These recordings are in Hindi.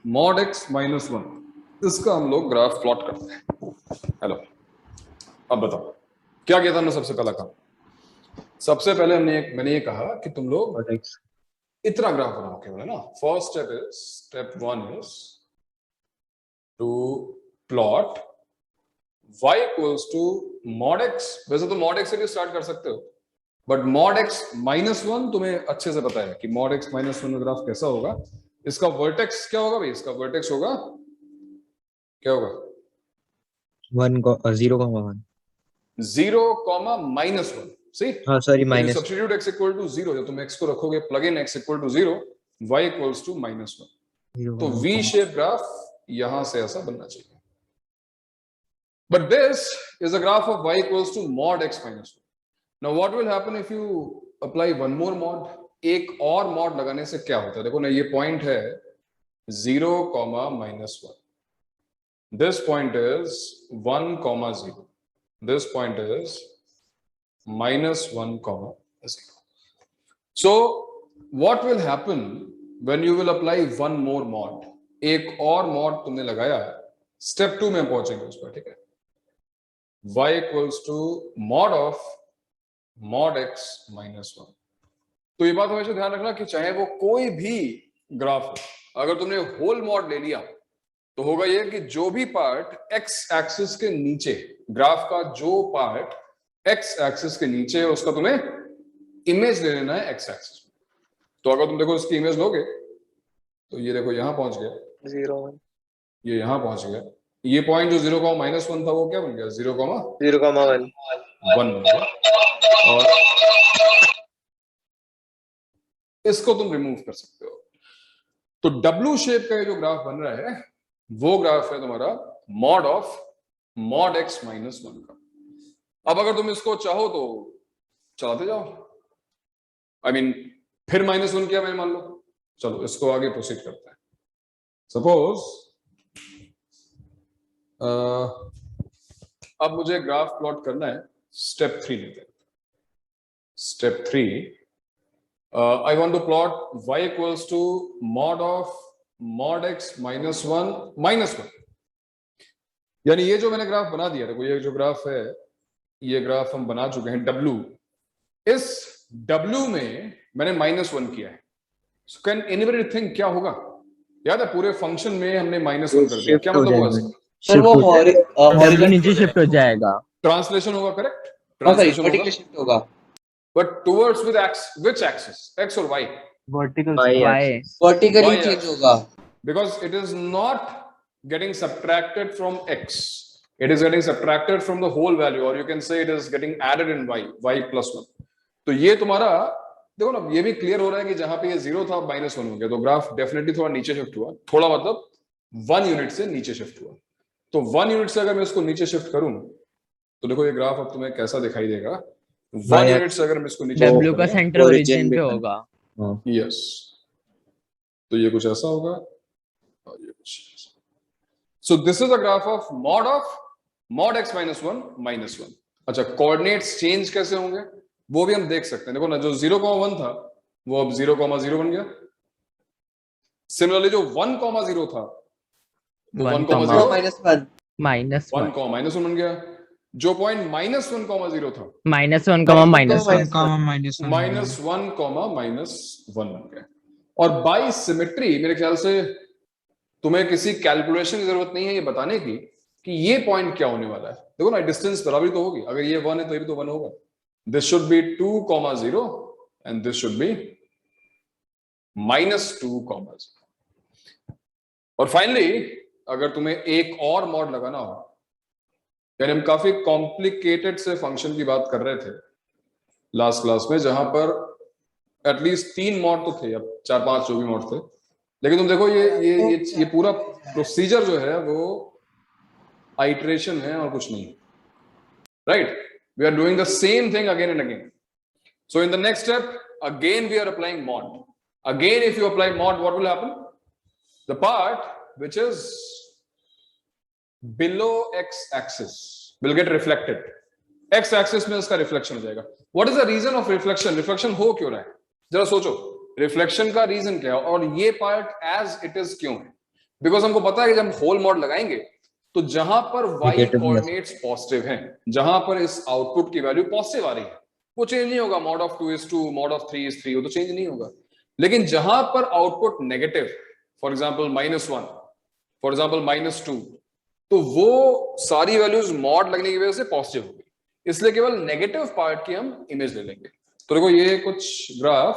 mod x माइनस 1, इसका हम लोग ग्राफ प्लॉट करते हैं। हेलो, अब बताओ क्या किया था हमने? सबसे पहला काम, सबसे पहले मैंने ये कहा कि तुम लोग इतना ग्राफ बनाओ केवल, है ना। First step 1 is to plot y equals to mod x। वैसे तो mod x से भी स्टार्ट कर सकते हो, बट mod x माइनस 1 तुम्हें अच्छे से पता है कि mod x माइनस 1 का ग्राफ कैसा होगा। इसका वर्टेक्स क्या होगा भाई? इसका वर्टेक्स होगा, क्या होगा? 0,1 0, माइनस 1। सी, हाँ sorry minus, substitute x equal to 0, जब तुम x को रखोगे plug in x equal to 0, y equals to minus 1, तो v शेप ग्राफ यहां से ऐसा बनना चाहिए। But this is a graph of y equals to mod x minus 1। Now what will happen if you apply one more mod? एक और मॉड लगाने से क्या होता है? देखो ना, ये पॉइंट है 0, minus 1, this point is 1, 0, this point is minus 1, 0. So what will happen when you will apply one more mod? एक और mod तुमने लगाया, स्टेप 2 में पहुंचेंगे उस पर, ठीक है। y equals to mod of mod x minus 1। तो ये बात हमेशा ध्यान रखना कि चाहे वो कोई भी ग्राफ हो, अगर तुमने होल मॉड ले लिया तो होगा ये कि जो भी पार्ट x एक्सिस के नीचे, ग्राफ का जो पार्ट x एक्सिस के नीचे है, उसका तुम्हें इमेज ले लेना है x एक्सिस में। तो अगर तुम देखो इसकी इमेज लोगे तो ये देखो यहां पहुंच गया 0, ये यहां पहुंच गया। ये पॉइंट जो 0, माइनस 1 था वो क्या बन गया? 0,1 बन गया। और इसको तुम रिमूव कर सकते हो। तो W शेप का ये जो ग्राफ बन रहा है वो ग्राफ है तुम्हारा mod of mod x minus 1 का। अब अगर तुम इसको चाहो तो चलाते जाओ, I mean, फिर माइनस 1 किया मैंने, मान लो। चलो इसको आगे प्रोसीड करते हैं। सपोज अब मुझे ग्राफ प्लॉट करना है, स्टेप 3 लेते हैं। Step 3, I want to plot y equals to mod of mod x minus 1, यानी ये जो मैंने ग्राफ बना दिया, देखो ये जो ग्राफ है, ये ग्राफ हम बना चुके हैं W। इस W में मैंने माइनस 1 किया है। So can anybody think क्या होगा? याद है पूरे फंक्शन में हमने माइनस 1 कर दिया, क्या मतलब हुआ इसका? सर वो हॉरिजॉन्टल नीचे शिफ्ट हो जाएगा। ट्रांसलेशन होगा, करेक्ट? ट्रांसलेशन वर्टिकल शिफ्ट होगा, but towards with which axis? X और Y? वर्टिकल वर्टिकली चेंज होगा, because it is not getting subtracted from X, it is getting subtracted from the whole value, or you can say it is getting added in Y plus 1। तो ये तुम्हारा देखो ना, ये भी क्लियर हो रहा है कि जहां पे ये 0 था माइनस 1 हो गया, तो ग्राफ डेफिनेटली थोड़ा नीचे शिफ्ट हुआ। थोड़ा मतलब 1 यूनिट से नीचे शिफ्ट हुआ। तो 1 यूनिट से अगर मैं इसको नीचे शिफ्ट करूं तो देखो ये ग्राफ अब तुम्हें कैसा दिखाई देगा। 1 यूनिट से अगर मैं इसको नीचे W का सेंटर ओरिजिन पे होगा। यस, तो ये कुछ ऐसा होगा और ये कुछ। So this is a graph of mod x minus 1। अच्छा, कोऑर्डिनेट्स चेंज कैसे होंगे वो भी हम देख सकते हैं। देखो ना, जो 0,1 था वो अब 0,0 बन गया। सिमिलरली जो 1,0 था वो 1,0 माइनस 1 बन गया। जो पॉइंट माइनस 1,0 था -1, -1 बन गया। और बाय सिमेट्री मेरे ख्याल से तुम्हें किसी कैलकुलेशन की जरूरत नहीं है ये बताने की कि ये पॉइंट क्या होने वाला है। देखो ना, डिस्टेंस बराबरी तो होगी, अगर ये 1 है तो ये भी तो 1 होगा। This should be 2,0 and this should be -2,0। और फाइनली अगर तुम्हें एक और मॉड लगाना हो, यानी हम काफी कॉम्प्लिकेटेड से फंक्शन की बात कर रहे थे लास्ट क्लास में, जहां पर एटलीस्ट 3 मॉड तो थे, अब 4-5 जो भी मॉड थे, लेकिन तुम देखो ये पूरा प्रोसीजर जो है वो आइटरेशन है और कुछ नहीं, right? We are doing the same thing again and again. So in the next step again we are applying mod. Again if you apply mod, what will happen? The part which is below x axis will get reflected. x axis में इसका रिफ्लेक्शन हो जाएगा। What is the reason of reflection? Reflection हो क्यों रहा है? जरा सोचो, रिफ्लेक्शन का रीजन क्या है और ये पार्ट एज इट इज क्यों है? बिकॉज हमको पता है कि जब हम होल मॉड लगाएंगे तो जहां पर y Negative भी आ कोऑर्डिनेट्स पॉजिटिव हैं, जहां पर इस आउटपुट की वैल्यू पॉजिटिव आ रही है, वो चेंज नहीं होगा। mod of 2 is 2, mod of 3 is 3, वो तो चेंज नहीं होगा। लेकिन जहां पर output negative, for example -1, for example -2, तो वो सारी वैल्यूज मॉड लगने की वजह से पॉजिटिव होगी, इसलिए केवल नेगेटिव पार्ट की हम इमेज ले लेंगे। तो देखो ये कुछ ग्राफ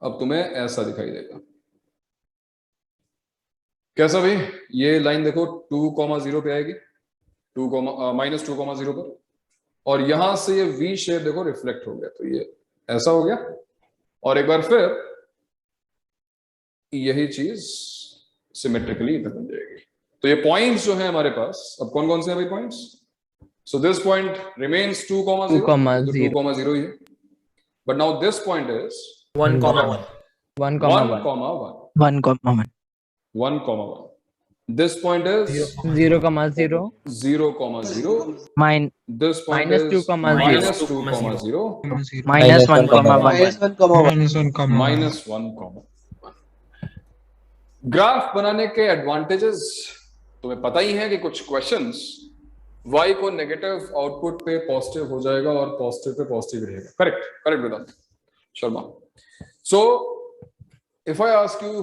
अब तुम्हें ऐसा दिखाई देगा। कैसा भाई? ये लाइन देखो 2,0 पे आएगी, -2,0 पर, और यहां से ये वी शेप देखो रिफ्लेक्ट हो गया, तो ये ऐसा हो गया। और एक बार फिर यही चीज सिमेट्रिकली इधर बन जाएगी। तो ये पॉइंट्स जो है हमारे पास, अब कौन कौन से हैं भाई points? So this point remains 2,0, 2,0 ही है, but now this point is 1,1. 1,1. 1,1. This point is 0,0. 0,0. This point Minus is 2,0. -2,0. -1, -1,1. Graph बनाने के एडवांटेजेस तुम्हें पता ही है कि कुछ क्वेश्चंस y को नेगेटिव आउटपुट पे पॉजिटिव हो जाएगा और पॉजिटिव पे पॉजिटिव रहेगा। Correct, correct Vedant Sharma. So if I ask you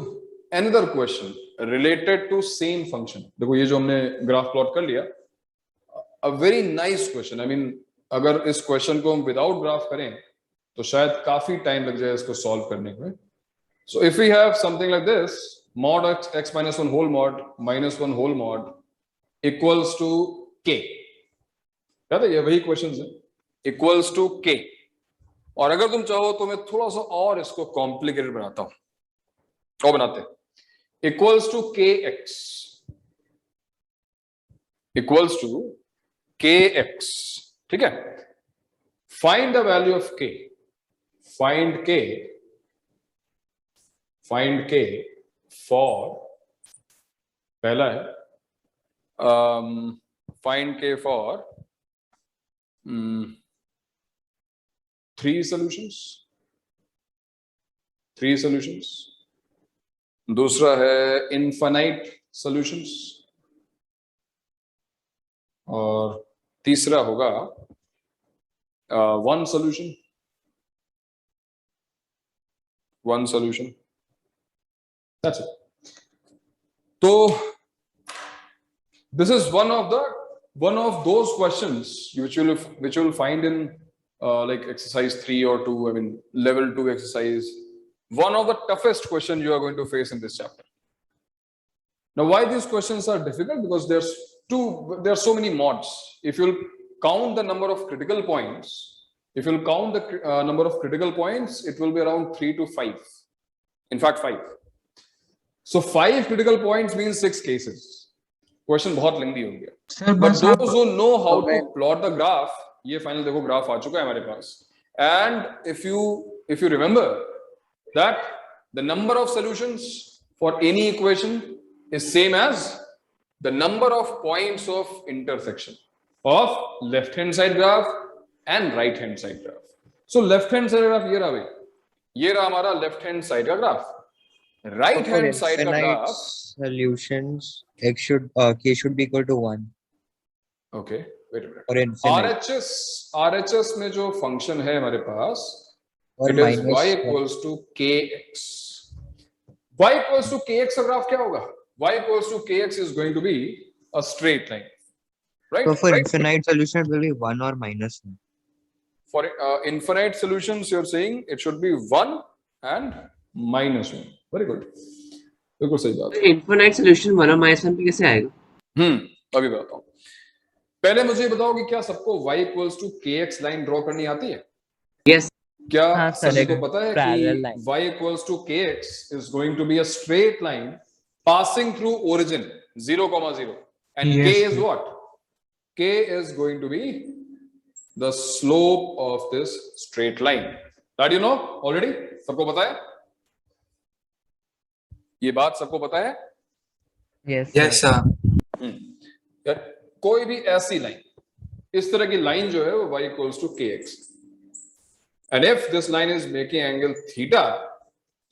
another question related to same function, देखो ये जो हमने ग्राफ प्लॉट कर लिया, a very nice question. I mean, अगर इस क्वेश्चन को हम विदाउट ग्राफ करें तो शायद काफी टाइम लग जाए इसको सॉल्व करने में। So if we have something like this, mod x minus 1 whole mod minus 1 whole mod equals to k, याद है ये वही क्वेश्चन है, equals to k। और अगर तुम चाहो तो मैं थोड़ा सा और इसको कॉम्प्लिकेटेड बनाता हूं, और बनाते हैं equals to kx, equals to kx, ठीक है। find the value of k, find k for, पहला है find k for 3 solutions, दूसरा है इनफाइनाइट सॉल्यूशंस, और तीसरा होगा one solution, that's it. तो this is one of those questions which you will find in like exercise 3 or 2, I mean level 2 exercise. One of the toughest questions you are going to face in this chapter. Now, why these questions are difficult? Because there are so many mods. If you'll count the number of critical points, it will be around 3 to 5. In fact, 5. So 5 critical points means 6 cases. Question बहुत lengthy हो गया. But those who know how to plot the graph, ये final देखो graph आ चुका है हमारे पास. And if you remember that the number of solutions for any equation is same as the number of points of intersection of left hand side graph and right hand side graph. So left hand side graph ये रहा भाई, ये रहा हमारा left hand side का graph. Right hand side का graph solutions k should be equal to 1. Okay, wait a minute. और infinite RHS में जो function है हमारे पास, और it is y equals to kx. Y equals to kx का ग्राफ क्या होगा? Y equals to kx is going to be a straight line, right? So for infinite solution it will be 1 or -1. For infinite solutions, you're saying it should be 1 and -1. Very good. बिल्कुल सही बात। इनफिनाइट सॉल्यूशन 1 और -1 पे कैसे आएगा? अभी बताता हूँ। पहले मुझे बताओ कि क्या सबको y equals to kx line draw करनी आती है? Yes. क्या हाँ, सभी सर, को पता है parallel कि line. y equals to kx is going to be a straight line passing through origin 0,0, and Yes, k is sir. what? K is going to be the slope of this straight line. That you know already? सबको पता है? ये बात सबको पता है? Yes, sir. यार कोई भी ऐसी लाइन, इस तरह की लाइन जो है वो y equals to kx, and if this line is making angle theta,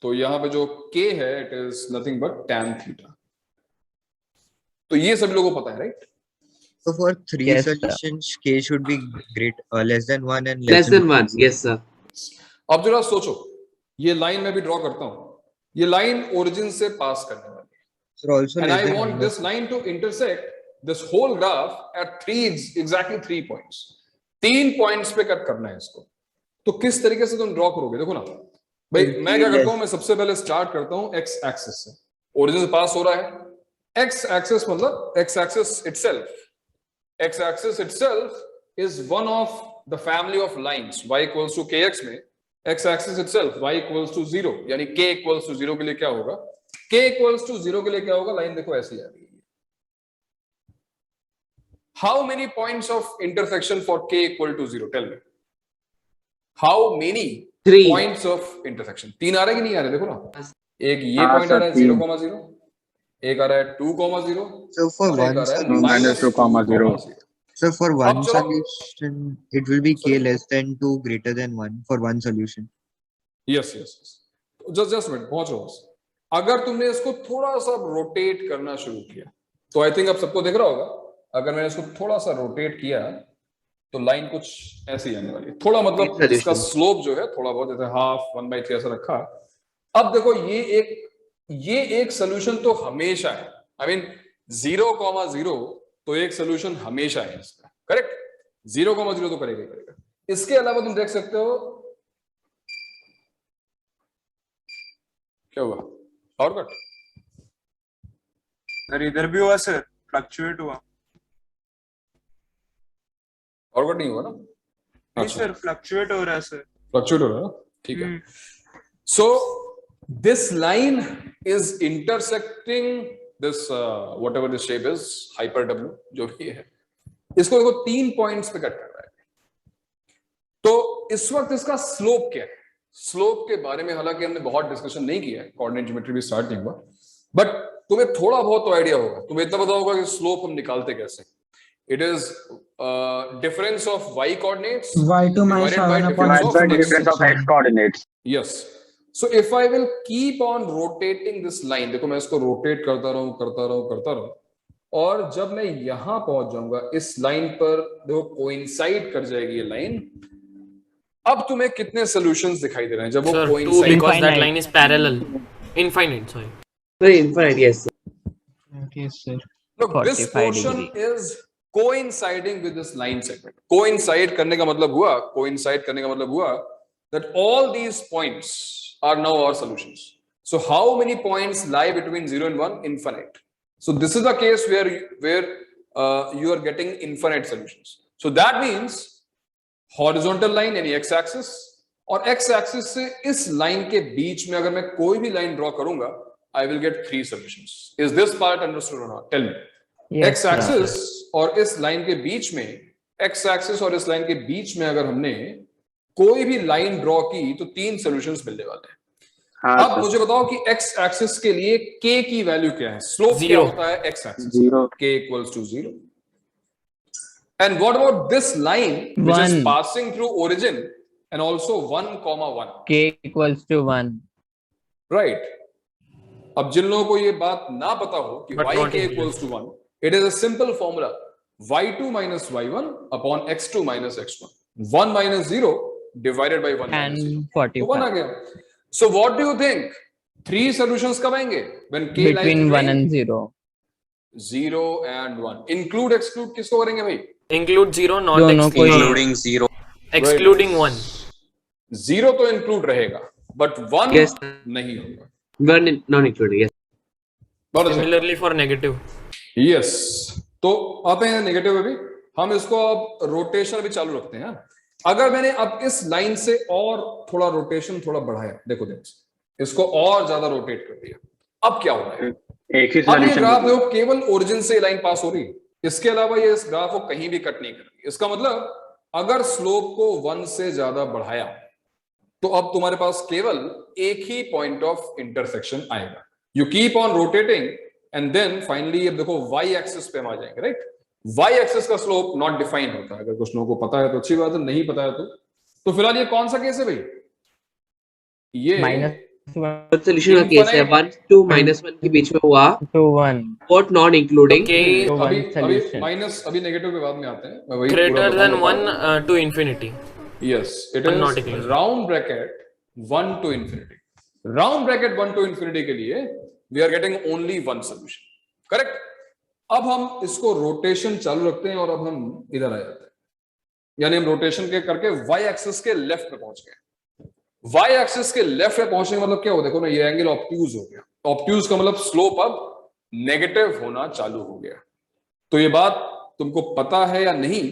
तो यहां पे जो k है it is nothing but tan theta. तो ये सभी लोगों को पता है, right? So for three Yes, sir. solutions, k should be less than 1 and Less than 1. Yes, sir. अब जरा सोचो, ये लाइन मैं भी ड्रॉ करता हूं, ये लाइन ओरिजिन से पास करने वाली है, So also and less I than want this line to intersect this whole graph at exactly 3 points. 3 points पे कट करना है इसको। तो किस तरीके से तुम ड्रॉ करोगे? देखो ना भाई, मैं क्या करता हूं, मैं सबसे पहले स्टार्ट करता हूं एक्स एक्सिस से, ओरिजिन से पास हो रहा है। एक्स एक्सिस मतलब x axis itself, x axis itself is one of the family of lines y equals to kx में x axis itself y equals to 0 यानी k equals to 0 के लिए क्या होगा, k equals to 0 के लिए क्या होगा, लाइन देखो ऐसी आ रही है। how many points of intersection for k equal to 0? tell me how many 3. points of intersection? 3 आ रहे कि नहीं आ रहे? देखो ना, एक ये हाँ, पॉइंट आ रहा है सर, 0,0, एक आ रहा है 2,0, So for और एक one आ रहा है solution, minus 2,0. so for one अब चलो- solution, it will be k Sorry. less than 2 greater than 1 for one solution. Yes yes yes, just minute, पहुंच रहा हूं बस। अगर तुमने इसको थोड़ा सा रोटेट करना शुरू किया तो आई थिंक अब सबको दिख रहा होगा, अगर मैंने इसको थोड़ा सा रोटेट किया तो लाइन कुछ ऐसी आने वाली है। थोड़ा मतलब Solution. इसका स्लोप जो है थोड़ा बहुत जैसे हाफ 1/3 ऐसा रखा। अब देखो ये एक सोल्यूशन तो हमेशा है, आई मीन 0,0 तो एक सोल्यूशन हमेशा है इसका, करेक्ट? 0,0 तो करेगा ही करेगा। इसके अलावा तुम देख सकते हो क्या हुआ, और कट सर इधर भी हुआ सर, फ्लक्चुएट हुआ। और कट नहीं हुआ ना? नहीं सर, फ्लक्चुएट हो रहा है सर। फ्लक्चुएट हो रहा है ना, ठीक है। So this line is intersecting this whatever this shape is, hyper W जो भी है, इसको देखो 3 पॉइंट्स पे कट कर रहा है। तो इस वक्त इसका स्लोप क्या है? स्लोप के बारे में हालांकि हमने बहुत डिस्कशन नहीं किया है, कोऑर्डिनेट ज्योमेट्री भी स्टार्ट नहीं हुआ, बट तुम्हें थोड़ा बहुत तो आइडिया होगा, तुम्हें इतना पता होगा कि स्लोप हम निकालते कैसे। It is difference of y coordinates y2 minus divided by y1 difference upon of That's the difference of x coordinates. yes. So if I will keep on rotating this line, देखो मैं इसको रोटेट करता रहूं और जब मैं यहां पहुंच जाऊंगा इस लाइन पर, देखो कोइंसाइड कर जाएगी ये लाइन। अब तुम्हें कितने सॉल्यूशंस दिखाई दे रहे हैं जब वो Sir, 2 coincide? because that line is parallel. Infinite, sorry. So infinite, yes, sir. Yes, sir. Look, this 45 portion degree. is coinciding with this line segment. Coincide करने का मतलब हुआ that all these points are now our solutions. So how many points lie between 0 and 1? Infinite. So this is the case where you are getting infinite solutions. So that means horizontal line यानी x axis और x axis से इस लाइन के बीच में अगर मैं कोई भी लाइन ड्रॉ करूंगा, I will get 3 solutions. Is this part understood or not? Tell me. Yes, x axis और इस लाइन के बीच में, x axis और इस लाइन के बीच में अगर हमने कोई भी लाइन ड्रॉ की तो 3 सॉल्यूशंस मिलने वाले हैं। हाँ, अब मुझे बताओ कि x एक्सिस के लिए k की वैल्यू क्या है? स्लोप क्या 0. होता है x axis? 0. k equals to 0. And what about this line which is 1. passing through origin and also 1,1? K equals to 1. Right. अब जिन लोगों को ये बात ना पता हो कि But not yk in equals to 1, it is a simple formula. y2 minus y1 upon x2 minus x1. 1 minus 0 divided by 1 minus 0. And तो 1 आ 45. गया. So what do you think? 3 solutions कब आएंगे? When k lies Between 1 and 0. 0 and 1. Include exclude किसको करेंगे भाई? Include 0, not दोनों को ही- Including 0. excluding 1. 0 तो include रहेगा, but 1 Yes. नहीं होगा. One non included, yes. बहुत अच्छा. Similarly for negative. यस, तो आते हैं नेगेटिव में भी। हम इसको अब रोटेशन भी चालू रखते हैं। अगर मैंने अब इस लाइन से और थोड़ा रोटेशन थोड़ा बढ़ाया, देखो इसको और ज्यादा रोटेट कर दिया, अब क्या हो रहा है? एक ही अब ये ग्राफ सॉल्यूशन। देखो केवल ओरिजिन से लाइन पास हो रही है, इसके अलावा ये इस ग्राफ को कहीं भी कट नहीं कर रही। इसका मतलब अगर स्लोप को 1 से ज्यादा बढ़ाया तो अब तुम्हारे पास केवल एक ही पॉइंट ऑफ इंटरसेक्शन आएगा। You keep on rotating and then finally अब देखो y एक्सिस पे हम आ जाएंगे, राइट? y एक्सिस का स्लोप नॉट डिफाइन होता है। अगर कुछ लोगों को पता है तो अच्छी बात है, नहीं पता है तो फिलहाल ये कौन सा केस है भाई? ये सोल्यूशन का केस है 1 to -1 के बीच में हुआ to 1 what non including k अभी one अभी solution माइनस अभी नेगेटिव के बाद में आते हैं मैं वही पूरा greater than बताऊंगा 1 to infinity. yes it But not is equal. round bracket 1 to infinity round bracket 1 to infinity के लिए we are getting only one solution correct अब हम इसको रोटेशन चालू रखते हैं और अब हम इधर आ जाते हैं यानी हम रोटेशन के करके y एक्सिस के लेफ्ट पे पहुंच गए y एक्सिस के लेफ्ट पे पहुंचने का मतलब क्या हो देखो ना ये एंगल ऑब्ट्यूज हो गया ऑब्ट्यूज का मतलब स्लोप अब नेगेटिव होना चालू हो गया तो ये बात तुमको पता है या नहीं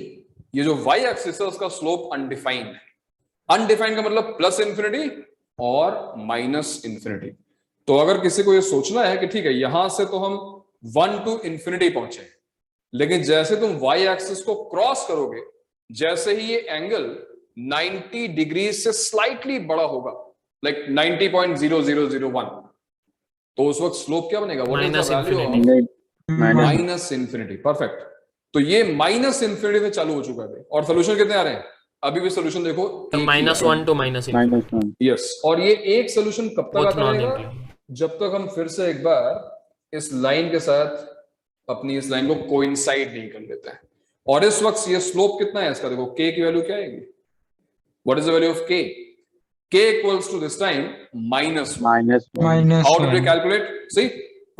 ये जो y एक्सिस है उसका स्लोप अनडिफाइंड है अनडिफाइंड का मतलब प्लस इंफिनिटी और माइनस इंफिनिटी तो अगर किसी को ये सोचना है कि ठीक है यहां से तो हम 1 टू इंफिनिटी पहुंचे लेकिन जैसे तुम y एक्सिस को क्रॉस करोगे जैसे ही ये एंगल 90 डिग्री से स्लाइटली बड़ा होगा लाइक 90.0001 तो उस वक्त स्लोप क्या बनेगा what is the value of minus infinity perfect तो ये माइनस इंफिनिटी में चालू हो चुका है और सोल्यूशन कितने आ रहे हैं अभी भी सोल्यूशन देखो -1 to -infinity. यस और ये एक सोल्यूशन कब तक Both आता रहेगा non-including. जब तक हम फिर से एक बार इस लाइन के साथ अपनी इस लाइन को कोइंसाइड नहीं कर लेते हैं और इस वक्त ये स्लोप कितना है इसका देखो k की वैल्यू क्या आएगी what is the value of k equals to this time -1 minus how did we 1. calculate see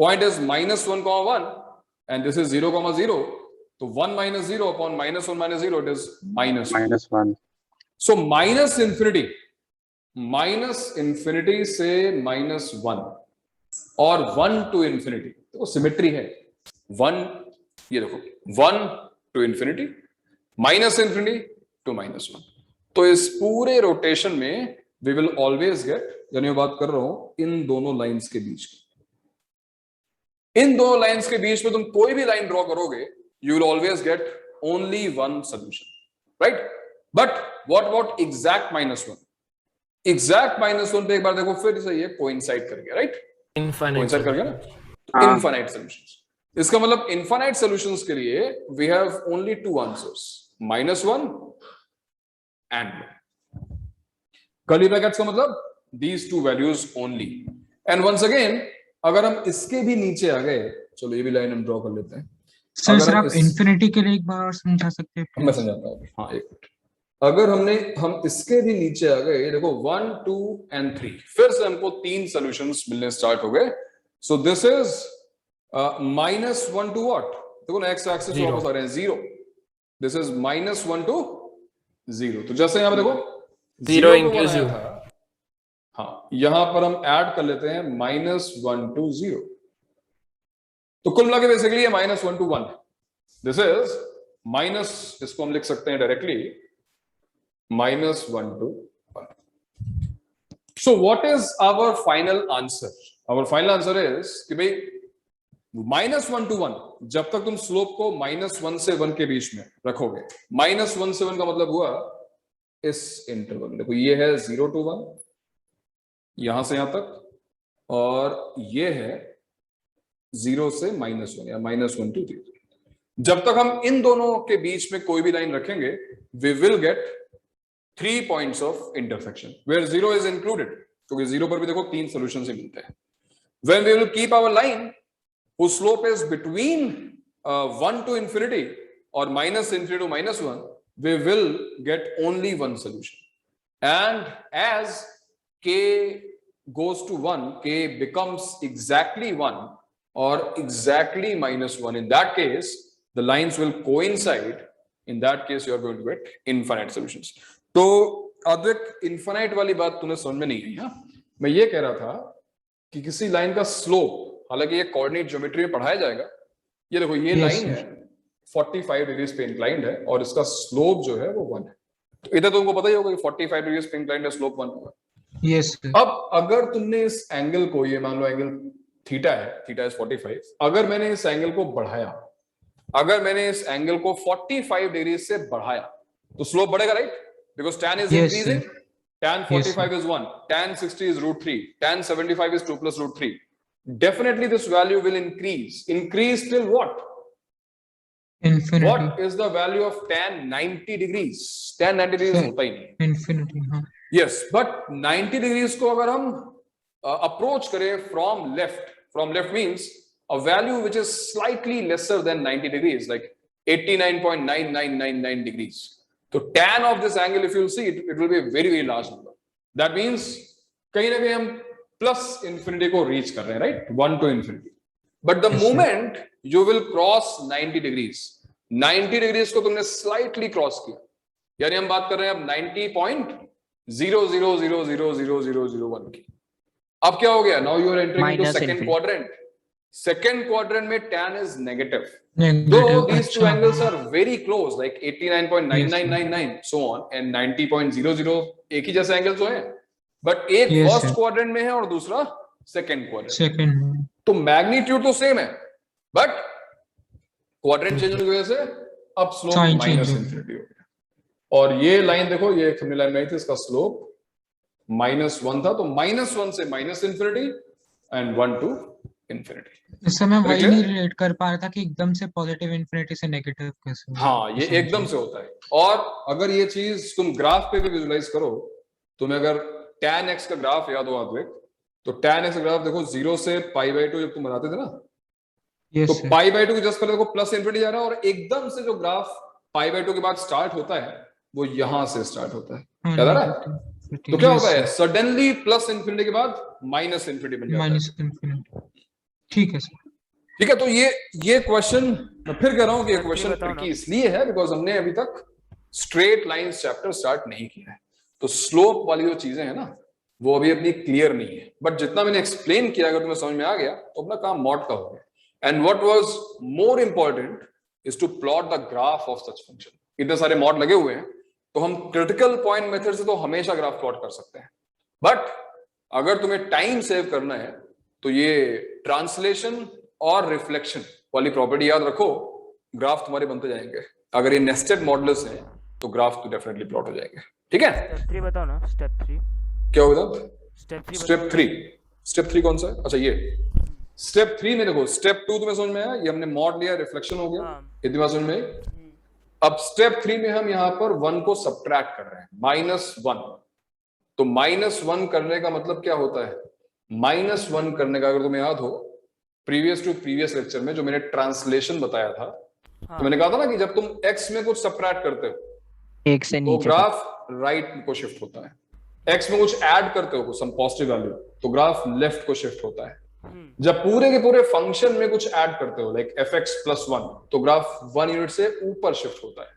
point is -1, and this is 0, तो 1 minus 0 upon -1 minus 0 it is -1 so minus infinity से -1 और 1 to infinity देखो सिमेट्री है 1 ये देखो 1 to infinity minus infinity to -1 तो इस पूरे रोटेशन में we will always get यानी मैं बात कर रहा हूं इन दोनों लाइंस के बीच की इन दोनों लाइंस के बीच में तुम कोई भी लाइन ड्रॉ करोगे you will always get only one solution right but what about exact -1 exact -1 पे एक बार देखो फिर से ये कोइंसाइड कर गया राइट Infinite. कोइंसाइड कर गया ना इनफाइनाइट सॉल्यूशंस इसका मतलब इनफाइनाइट सॉल्यूशंस के लिए we have only two answers -1 and 1 curly brackets का मतलब these two values only and once again अगर हम इसके भी नीचे आ गए चलो ये भी लाइन हम ड्रॉ कर लेते हैं सर आप इंफिनिटी के लिए एक बार और समझा सकते हैं मैं समझाता हूँ हाँ एक मिनट अगर हम इसके भी नीचे आ गए देखो 1 2 and 3 फिर से हमको 3 सॉल्यूशंस मिलने स्टार्ट हो गए so this is -1 to what देखो ना एक्स एक्सिस वापस आ रहे हैं 0 दिस इज -1 to 0 तो जैसे यहां पे देखो 0 inclusive. हाँ यहां पर हम ऐड कर लेते हैं -1 to 0 तो कुल मिला के बेसिकली ये -1 to 1 दिस इज माइनस इसको हम लिख सकते हैं directly -1 to 1 so what is our final answer is कि भाई -1 to 1 जब तक तुम स्लोप को -1 से 1 के बीच में रखोगे -1 से 1 का मतलब हुआ इस इंटरवल में देखो ये है 0 to 1 यहां से यहां तक और ये है 0 से -1 या -1 to 3 जब तक हम इन दोनों के बीच में कोई भी लाइन रखेंगे we will get 3 points of intersection where 0 is included क्योंकि 0 पर भी देखो 3 सॉल्यूशंस ही मिलते हैं when we will keep our line whose slope is between 1 to infinity or -infinity to -1 we will get only one solution and as k goes to 1 k becomes exactly 1 or exactly -1 in that case the lines will coincide in that case you are going to get infinite solutions तो अद्वैत इनफाइनाइट वाली बात तूने समझ में नहीं आई हाँ मैं ये कह रहा था कि किसी लाइन का स्लोप हालांकि ये कोऑर्डिनेट ज्योमेट्री में पढ़ाया जाएगा ये देखो ये लाइन है 45 डिग्री पे इंक्लाइंड है और इसका स्लोप जो है वो 1 है तो इधर तुमको पता ही होगा कि 45 डिग्री पे इंक्लाइंड है स्लोप 1 होगा यस अब अगर तुमने इस एंगल को ये मान लो एंगल थीटा है थीटा इज 45 अगर मैंने इस एंगल को बढ़ाया अगर मैंने इस एंगल को 45 डिग्री से बढ़ाया तो स्लोप बढ़ेगा right because tan is Yes, increasing sir. tan 45 is 1 tan 60 is √3 tan 75 is 2 plus √3 definitely this value will increase till what infinity what is the value of tan 90 degrees tan 90 degrees Sir. होता ही नहीं infinity हाँ yes but 90 degrees को अगर हम अप्रोच करें from left means a value which is slightly lesser than 90 degrees, like 89.9999 degrees, तो tan of this angle if you'll see it will be a very very large number. That means कहीं ना कहीं हम प्लस इंफिनिटी को रीच कर रहे हैं, right, 1 to infinity. But the moment you will cross 90 degrees, 90 degrees को तुमने slightly cross किया, यानी हम बात कर रहे हैं अब 90.00000001 की. अब क्या हो गया? Now you are entering into second quadrant. Second quadrant में tan is negative. Though these two angles are very close, like 89.9999 so on, and 90.00 एक ही जैसे एंगल्स हैं, बट एक फर्स्ट क्वाड्रेंट में है और दूसरा सेकंड क्वाड्रेंट. तो मैग्नीट्यूड तो सेम है, बट क्वाड्रेंट चेंज होने की वजह से अब स्लोप माइनस इंफिनिटी हो गया. और ये लाइन देखो, ये एक हमने लाइन बनाई थी, इसका स्लोप -1 था, तो -1 से minus infinity and 1 to infinity. इस समय वही नहीं रिलेट कर पा रहा था कि एकदम से पॉजिटिव इंफिनिटी से नेगेटिव कैसे. हाँ, ये एकदम से होता है. और अगर ये चीज तुम ग्राफ पे भी विजुलाइज करो, तुम्हें अगर tan x का ग्राफ याद हो अद्वैत, तो tan x का ग्राफ देखो 0 से π/2 जब तुम बनाते थे ना, तो π/2 के जस्ट पहले देखो प्लस इंफिनिटी जा रहा है, और एकदम से जो ग्राफ π/2 के बाद स्टार्ट होता है वो यहां से स्टार्ट होता है, याद आ रहा है? तो क्या होता है? सडनली प्लस इंफिनिटी के बाद माइनस इंफिनिटी बन जाता है. ठीक है सर. ठीक है, तो ये क्वेश्चन मैं फिर कह रहा हूं कि ये क्वेश्चन ट्रिकी इसलिए है बिकॉज हमने अभी तक स्ट्रेट लाइंस चैप्टर स्टार्ट नहीं किया है, तो स्लोप वाली जो चीजें हैं ना वो अभी अपनी क्लियर नहीं है. बट जितना मैंने एक्सप्लेन किया, अगर तुम्हें समझ में आ गया तो अपना काम मॉड का हो गया. And what was more important is to plot the graph of such function. इतने सारे मॉड लगे हुए हैं, तो हम क्रिटिकल पॉइंट मेथड से तो हमेशा ग्राफ प्लॉट कर सकते हैं, बट अगर तुम्हें टाइम सेव करना है तो ये ट्रांसलेशन और रिफ्लेक्शन वाली प्रॉपर्टी याद रखो, ग्राफ तुम्हारे बनते जाएंगे. अगर ये नेस्टेड मॉडल्स हैं तो ग्राफ तो डेफिनेटली प्लॉट हो जाएंगे. ठीक है, स्टेप 3 बताओ ना. स्टेप 3 क्या होगा? स्टेप 3 कौन सा है? अच्छा, ये स्टेप 3 में देखो, स्टेप 2 तुम्हें समझ में आया, ये हमने मॉड लिया, रिफ्लेक्शन हो गया, इतनी बात समझ में आई. अब स्टेप 3 में हम यहाँ पर 1 को सब्ट्रैक्ट कर रहे हैं, -1. तो -1 करने का मतलब क्या होता है? -1 करने का, अगर तुम्हें याद हो प्रीवियस टू प्रीवियस लेक्चर में जो मैंने ट्रांसलेशन बताया था, तो मैंने कहा था ना कि जब तुम x में कुछ सब्ट्रैक्ट करते हो एक से तो नीचे ग्राफ राइट को शिफ्ट होता है. x में कुछ ऐड करते हो, सम पॉजिटिव वैल्यू, तो ग्राफ लेफ्ट को शिफ्ट होता है. जब पूरे के पूरे फंक्शन में कुछ ऐड करते हो, लाइक fx + 1, तो ग्राफ 1 यूनिट से ऊपर शिफ्ट होता है,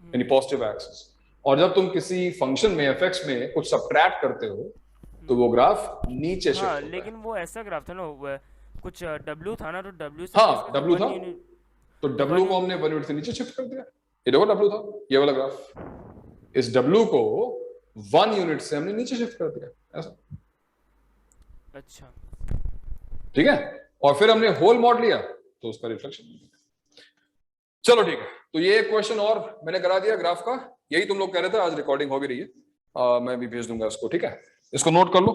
यानी पॉजिटिव एक्सिस. और जब तुम किसी फंक्शन में fx में कुछ सब्ट्रैक्ट करते हो तो वो ग्राफ नीचे शिफ्ट होता है. लेकिन वो ऐसा ग्राफ था ना, कुछ w था ना, तो w से हाँ, w था, तो w को हमने 1 यूनिट से नीचे शिफ्ट कर दिया. ये देखो w था, ये वाला ग्राफ, इस w को 1 यूनिट से हमने नीचे शिफ्ट कर दिया, ऐसा. अच्छा, ठीक है, और फिर हमने होल मॉड लिया तो उसका रिफ्लेक्शन. चलो ठीक है, तो ये क्वेश्चन और मैंने करा दिया ग्राफ का. यही तुम लोग कह रहे थे, आज रिकॉर्डिंग हो भी रही है, मैं भी भेज दूंगा इसको. ठीक है, इसको नोट कर लो.